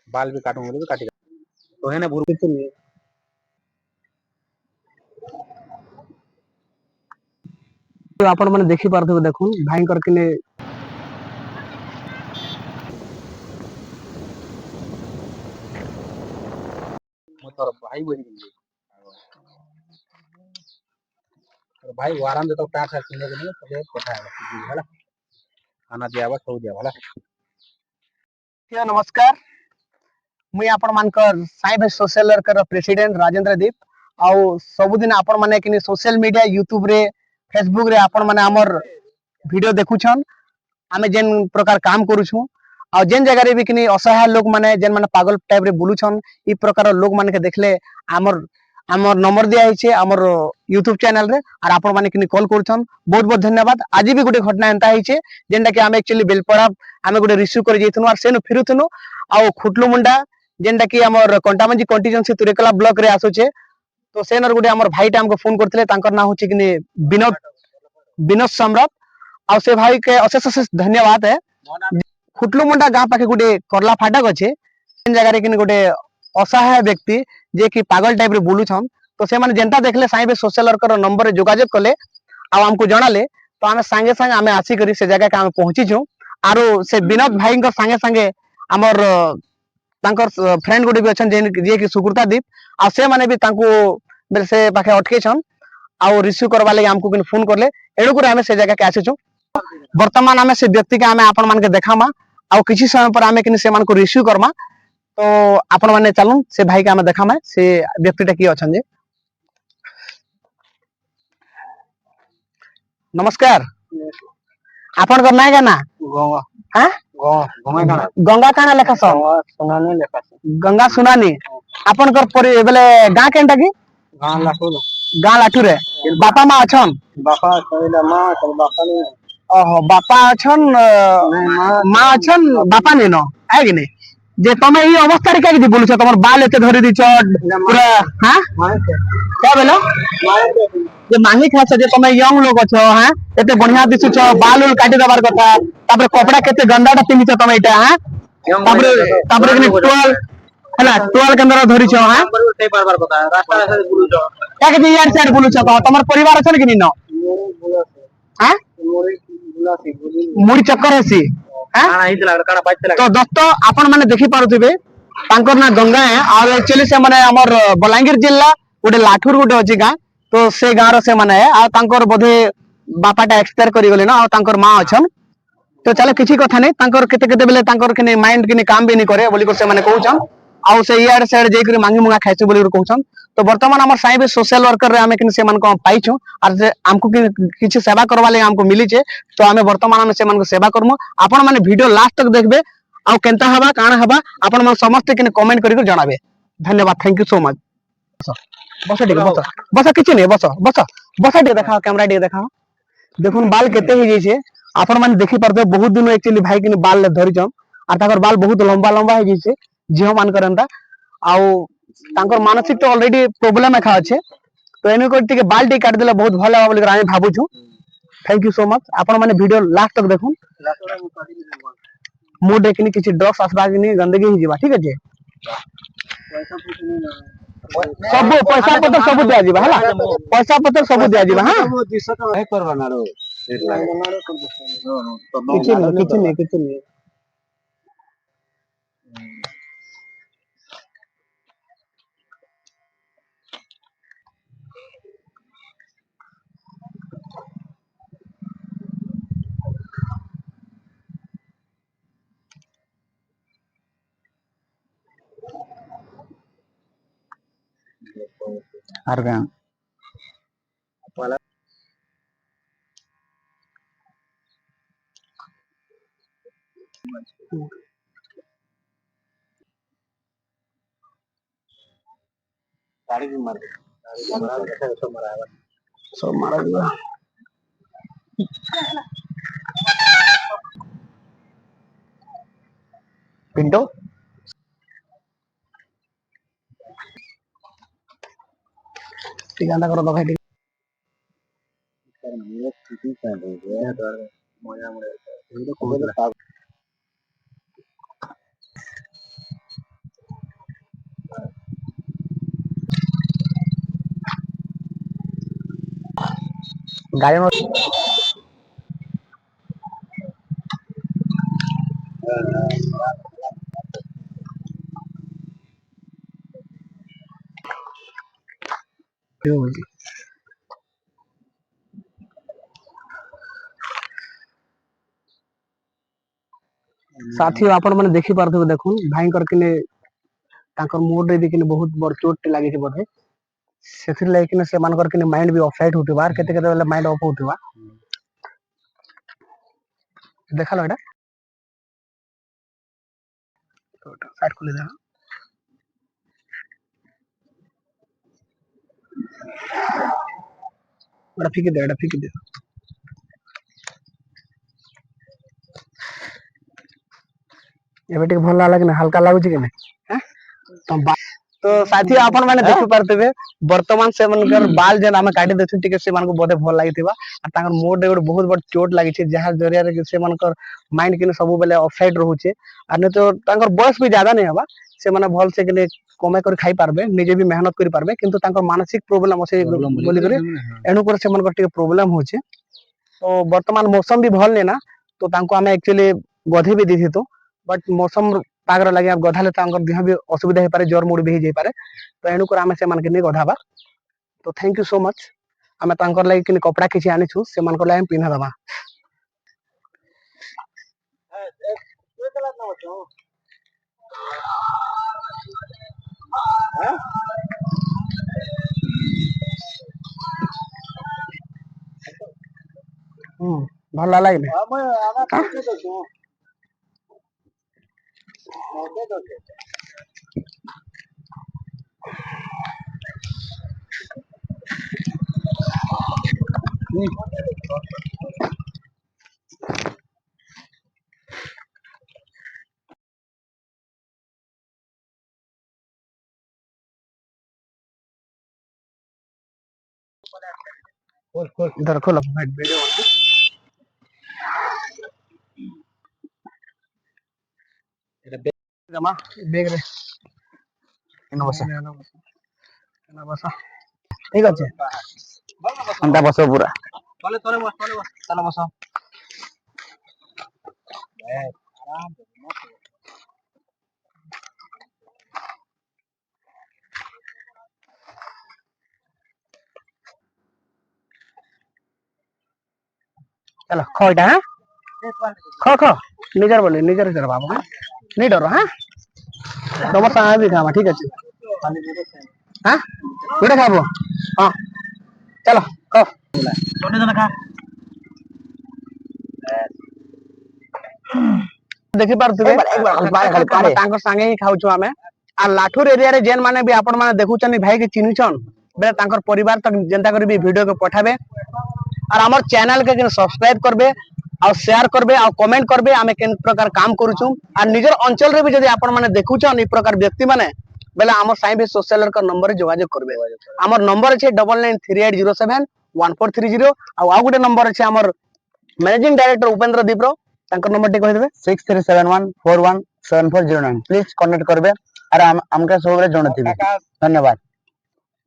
बाल भी काटूंगा बोले भी काटी तो है ना बुरु किछ नहीं तो आपण माने देखि पारथबे देखुन भाईकर किने मो तोर भाई बोली और भाई वाराम जो तो पैसा किने के नहीं तो पता है होला खाना दिया हुआ सब दिया होला नमस्कार मुई आपण मानकर साइब सोशल वर्कर प्रेसिडेंट राजेंद्र दीप आउ सबुदिन आपण माने किने सोशल मीडिया यूट्यूब रे फेसबुक रे आपण माने हमर वीडियो देखुछन आमे जेन प्रकार काम करूछु आ जेन जगह रे भी किनी असहाय लोग माने जेन माने पागल टाइप रे बुलुछन ई प्रकार लोग माने के देखले हमर हमर नंबर दिया हिचे हमर यूट्यूब चैनल रे और आपण माने किनी कॉल करूछन बहुत बहुत धन्यवाद आज भी गुटे घटना एंता हिचे जेनटा कि आमे एक्चुअली बेलपड़ा आमे गुटे रिसीव कर जेथनु और सेनु फिरुथनु आ खुटलु मुंडा जेनटा कि हमर कंटामंजी कंटीजेंसी तुरेकला ब्लॉक रे आसुचे तो सेनर गुटे हमर भाईटा हमको फोन करथिले तांकर नाम होचे किनी विनोद विनोद सम्राट आ से भाई के अशेष अशेष धन्यवाद है खुटलु मुंडा गाँ पाखे गुटे करला फाटक अच्छे जगह रे किनी गुटे असहाय व्यक्ति जे कि पागल टाइप रे बुलुछन तो से माने जेंता देखले साइबे सोशल वर्कर नंबर रे जोगाजोग कले आ हमको जणाले तो आमे संगे संगे आमे आसी करी से जगह का आमे पहुंची छु आरो से विनोद भाई को संगे संगे हमर तांकर फ्रेंड गुटे भी अछन जे कि सुकृता दीप आ से माने भी तांको से पाखे अटके छन आ रिसीव करबा लागि हमको किन फोन करले एडो करे आमे से जगह के आसी छु वर्तमान आमे से व्यक्ति के आमे आपण मान के देखामा आ किछि समय पर आमे किन से मान को रिसीव करमा तो आपण माने चलून से भाई के आमे देखामा से व्यक्तिटा की अछन जे नमस्कार आपण कर नाय गाना गंगा हां गंगा गंगा काना लेखा स सुनाने लेखा गंगा सुनानी आपण कर परि बेले गां केनटा की गां लाटू गां लाठू रे बापा मां अछन बापा कहला मां तो बापा नहीं ओहो बापा अछन मां अछन बापा नहीं न है कि नहीं जे तमे ई अवस्था रे काकी बोलुछ तमर बाल एते धरि दिछ पूरा हां क्या बोलो जे मांगी खाछ जे तमे यंग लोग अछ हां एते बढ़िया दिसुछ बाल उल काटी दबार कथा तापर कपड़ा केते गंदाटा पिनिछ तमे इटा हां तापर तापर कि टोल हला टोल के अंदर धरिछ हां ते बार कथा रास्ता रास्ता बुलुछ काकी जे यार साइड बुलुछ तमर परिवार अछन कि न हां मुड़ी चक्कर हेसी तो दोस्तों आपण माने देखि पारुथिबे तांकर ना गंगा है और एक्चुअली से माने हमर बलांगीर जिल्ला गोटे लाठुर गोटे अछि गां तो से गां रो से माने है आ तांकर बोधे बापाटा एक्सपायर करि गेले ना आ तांकर मां अछन तो चलो किछि कथा नै तांकर केते केते बेले तांकर किने माइंड किने काम भी नै करे बोली को से माने कहउछन आ से यार साइड जे करी मांगी मुंगा खाइछु बोली को कहउछन तो वर्तमान हमर साइबे सोशल वर्कर रे हमें किने से मान को पाइछु और जे हमको किछि सेवा करबा ले हमको मिली छे तो हमें वर्तमान में से मान को सेवा करमु आपण माने वीडियो लास्ट तक देखबे आ केनता हबा काना हबा आपण मन समस्त किने कमेंट करी जणाबे धन्यवाद थैंक यू सो मच बस ठीक बस बस किछि नै बस बस बस दे देखा कैमरा दे देखा देखुन बाल केते ही जे छे आपण माने देखि परबे बहुत दिन एक्चुअली भाई किने बाल धरि छन आ ताकर बाल बहुत लंबा लंबा है जे झियो मान करंता आउ ताकर मानसिक तो ऑलरेडी प्रॉब्लम एखा अच्छे तो एने को टिके बाल टी काट देला बहुत भलो बोली रानी भाबु छु थैंक यू सो मच आपण माने वीडियो लास्ट तक देखुन मु देखनी किछि ड्रग्स आसबा कि नहीं गंदगी ही जीवा ठीक है सब पैसा पत्र सब दिया जीवा हला पैसा पत्र सब दिया जीवा हां है करबा नारो किछि नहीं Harga. गाड़ी भी मार दे सब मारा जीवा पिंटो ठीक अंडा करो भाई मजा ଗାଈ ହଉଛି ସାଥୀ ଆପଣ ମାନେ ଦେଖି ପାରୁଥିବେ ଦେଖୁନ୍ ଭାଇଙ୍କର କିନେ ତାଙ୍କର ମୁଡ ରେ ବି କିନେ ବହୁତ ବଡ ଚୋଟ ଟେ ଲାଗିଛି ବୋଧେ ସେଥିର ଲାଗି କିନେ ସେମାନଙ୍କର କିନେ ମାଇଣ୍ଡ ବି ଅଫସାଇଡ ହଉଥିବା କେତେ କେତେବେଳେ ମାଇଣ୍ଡ ଅଫ୍ ହଉଥିବା ଦେଖାଲ ଏଇଟା ସାଇଡ ଖୋଲି ଦେବା ଏଟା ଫିକି ଦେ ଏଟା ଫିକି ଦେ ଏବେ ଟିକେ ଭଲ ଲାଗେ ନା ହାଲକା ଲାଗୁଛି କି ନାଇଁ ତ ସାଥୀ ଆପଣ ମାନେ ଦେଖିପାରୁଥିବେ ବର୍ତ୍ତମାନ ସେମାନଙ୍କର ବାଲ ଯେନ୍ ଆମେ କାଟି ଦେଉଛୁ ଟିକେ ସେମାନଙ୍କୁ ବୋଧେ ଭଲ ଲାଗିଥିବା ଆଉ ତାଙ୍କର ମୁଡ ରେ ଗୋଟେ ବହୁତ ବଡ ଚୋଟ ଲାଗିଛି ଯାହା ଜରିଆରେ କି ସେମାନଙ୍କର ମାଇଣ୍ଡ କିନେ ସବୁବେଳେ ଅଫସାଇଡ ରହୁଛି ଆଉ ତ ତାଙ୍କର ବୟସ ବି ଜାଦା नहीं ହବା ସେମାନେ ଭଲସେ କିନେ କମେଇ କରି ଖାଇ ପାରବେ ନିଜେ ବି ମେହନତ କରି ପାରବେ କିନ୍ତୁ ତାଙ୍କର ମାନସିକ ପ୍ରୋବ୍ଲେମ ଅଛି ବୋଲିକରି ଏଣୁକରି ସେମାନଙ୍କର ଟିକେ ପ୍ରୋବ୍ଲେମ ହଉଛି ତ ବର୍ତ୍ତମାନ ମୌସମ ବି ଭଲ ନେଇ ନା ତ ତାଙ୍କୁ ଆମେ ଆକ୍ଚୁଆଲି ଗଧେଇ ବି ଦେଇଥିତୁ ବଟ୍ ମୌସମ ପାଗର ଲାଗି ଗଧାଲେ ତାଙ୍କର ଦେହ ବି ଅସୁବିଧା ହେଇପାରେ ଜ୍ୱର ମୁଡ ବି ହେଇଯାଇପାରେ ତ ଏଣୁକରି ଆମେ ସେମାନଙ୍କୁ ନେଇ ଗଧାବା ତ ଥ୍ୟାଙ୍କ ୟୁ ସୋ ମଚ ଆମେ ତାଙ୍କର ଲାଗି କିନି କପଡା କିଛି ଆଣିଛୁ ସେମାନଙ୍କ ଲାଗି ପିନ୍ଧା ଦବା ଭଲ ଲାଗିଲେ इधर खोलो वीडियो जमा बैग रे एना बस ठीक আছে अंडा बस पूरा तले तले बस तले बस आराम से चलो खो इटा हां खो खो निजर बोले निजर जर बाबा हां नहीं डरो हां तुम साथ भी खावा ठीक আছে हां बेटा खाबो हां चलो खो छोटे जन खा देखि पारथुबे तांको संगे ही खाउछु हमें आ लाठुर एरिया रे जेन माने भी आपण माने देखुछन भाई के चिन्हछन बे तांकर परिवार तक जनता करी भी वीडियो के पठाबे और हमर चैनल के सब्सक्राइब करबे और शेयर करबे और कमेंट करबे आमे केन प्रकार काम करूछु और निजर अंचल रे भी जदी आपण माने देखुछन ई प्रकार व्यक्ति माने बेला हमर साई भी सोशल वर्कर नंबर रे जोगाजोग करबे हमर नंबर छै 9938071430 आ गुटे नंबर छै हमर मैनेजिंग डायरेक्टर उपेंद्र दीप्रो तांकर नंबर टे कहि देबे 6371417409 प्लीज कांटेक्ट करबे और हमका सब जणथिबे धन्यवाद।